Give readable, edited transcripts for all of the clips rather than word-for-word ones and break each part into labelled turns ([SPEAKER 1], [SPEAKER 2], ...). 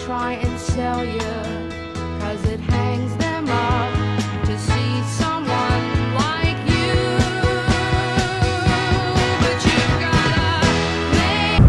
[SPEAKER 1] try and sell you, 'cause it hangs them up to see someone like you. But you've gotta make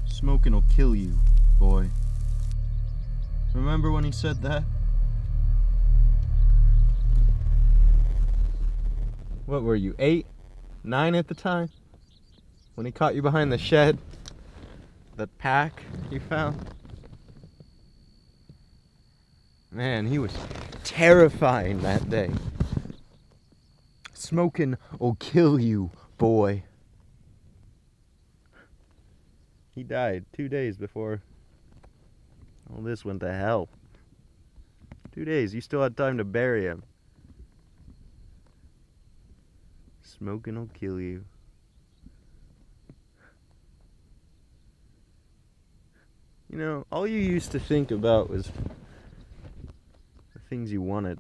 [SPEAKER 2] Smoking will kill you, boy. Remember when he said that? What were you, 8, 9 at the time? When he caught you behind the shed? That pack you found? Man, he was terrifying that day. Smoking will kill you, boy. He died 2 days before all this went to hell. 2 days, you still had time to bury him. Smoking will kill you. You know, all you used to think about was the things you wanted.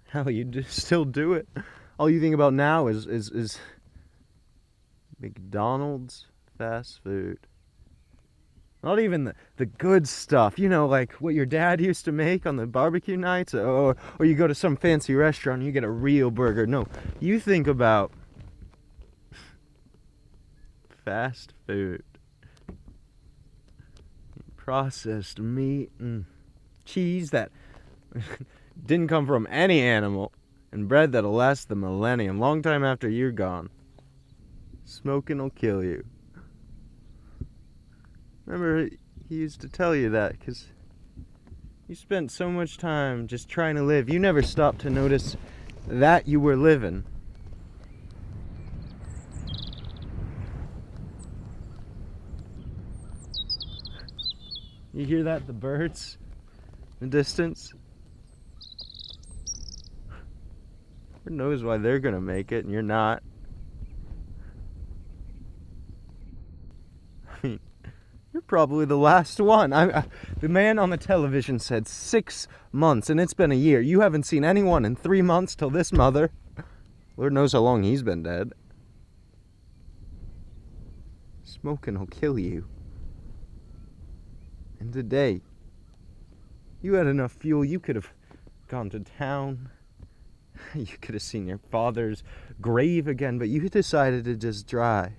[SPEAKER 2] Hell, you just still do it. All you think about now is McDonald's fast food. Not even the good stuff, you know, like what your dad used to make on the barbecue nights, or you go to some fancy restaurant and you get a real burger. No, you think about fast food. Processed meat and cheese that didn't come from any animal, and bread that'll last the millennium, long time after you're gone. Smoking will kill you. Remember, he used to tell you that because you spent so much time just trying to live. You never stopped to notice that you were living. You hear that? The birds in the distance? Who knows why they're gonna make it and you're not? I mean, you're probably the last one. The man on the television said 6 months, and it's been a year. You haven't seen anyone in 3 months till this mother. Lord knows how long he's been dead. Smoking will kill you. And today, you had enough fuel, you could have gone to town. You could have seen your father's grave again, but you decided to just drive.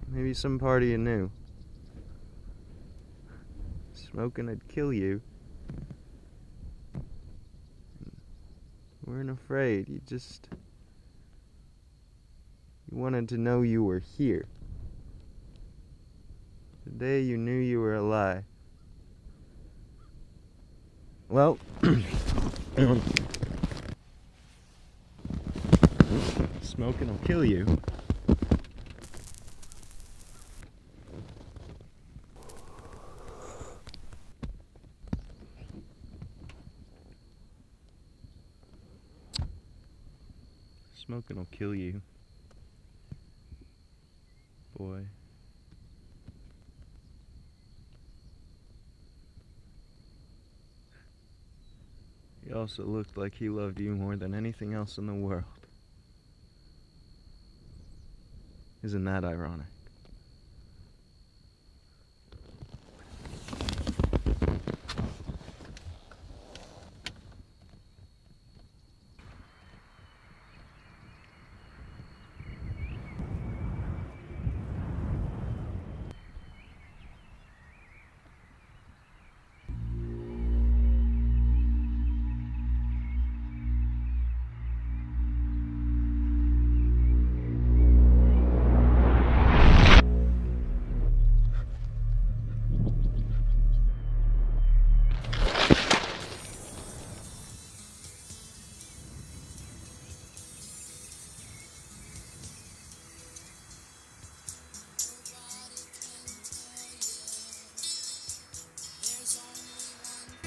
[SPEAKER 2] Maybe some part of you knew. Smoking would kill you. You weren't afraid. You wanted to know you were here. Today you knew you were alive. Well, smoking will kill you. Smoking will kill you, boy. He also looked like he loved you more than anything else in the world. Isn't that ironic?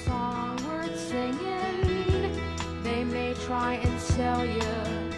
[SPEAKER 1] Song worth singing. They may try and sell you